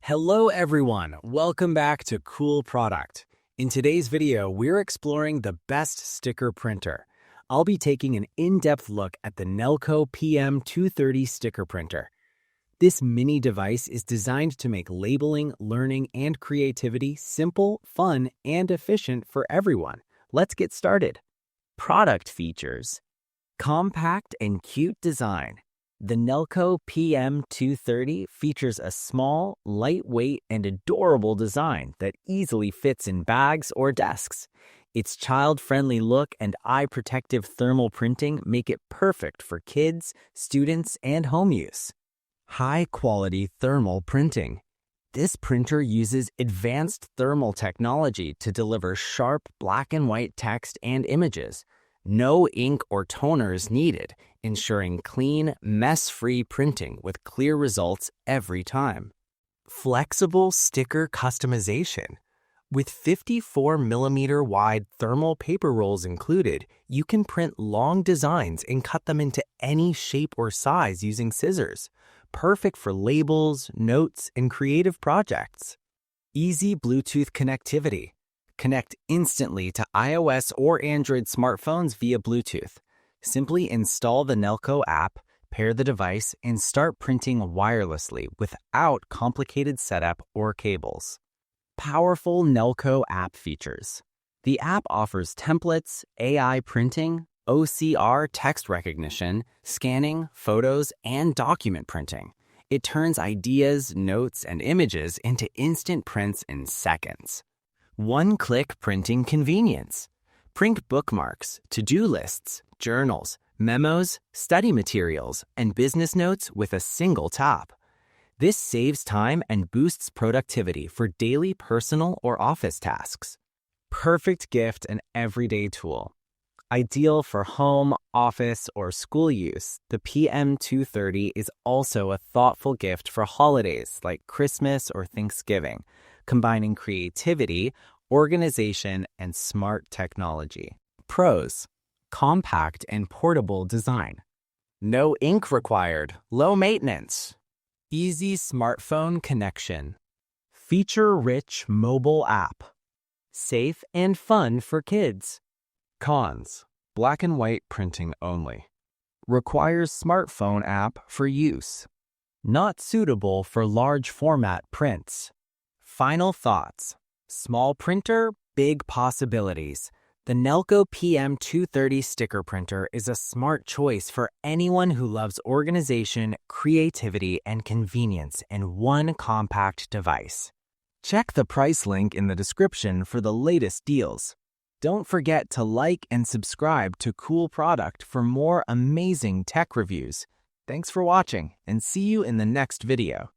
Hello everyone, welcome back to Cool Product. In today's video, we're exploring the best sticker printer. I'll be taking an in-depth look at the Nelco PM230 sticker printer. This mini device is designed to make labeling, learning, and creativity simple, fun, and efficient for everyone. Let's get started. Product features: compact and cute design. The Nelco PM230 features a small, lightweight, and adorable design that easily fits in bags or desks. Its child-friendly look and eye-protective thermal printing make it perfect for kids, students, and home use. High-quality thermal printing. This printer uses advanced thermal technology to deliver sharp black and white text and images. No ink or toners needed, ensuring clean, mess-free printing with clear results every time. Flexible sticker customization. With 54mm wide thermal paper rolls included, you can print long designs and cut them into any shape or size using scissors. Perfect for labels, notes, and creative projects. Easy Bluetooth connectivity. Connect instantly to iOS or Android smartphones via Bluetooth. Simply install the Nelco app, pair the device, and start printing wirelessly without complicated setup or cables. Powerful Nelco app features. The app offers templates, AI printing, OCR text recognition, scanning, photos, and document printing. It turns ideas, notes, and images into instant prints in seconds. One-click printing convenience. Print bookmarks, to-do lists, journals, memos, study materials, and business notes with a single tap. This saves time and boosts productivity for daily personal or office tasks. Perfect gift and everyday tool. Ideal for home, office, or school use, the PM230 is also a thoughtful gift for holidays like Christmas or Thanksgiving, combining creativity, organization, and smart technology. Pros: compact and portable design. No ink required, low maintenance. Easy smartphone connection. Feature-rich mobile app. Safe and fun for kids. Cons: black and white printing only. Requires smartphone app for use. Not suitable for large format prints. Final thoughts: small printer, big possibilities. The Nelco PM230 sticker printer is a smart choice for anyone who loves organization, creativity, and convenience in one compact device. Check the price link in the description for the latest deals. Don't forget to like and subscribe to Cool Product for more amazing tech reviews. Thanks for watching, and see you in the next video.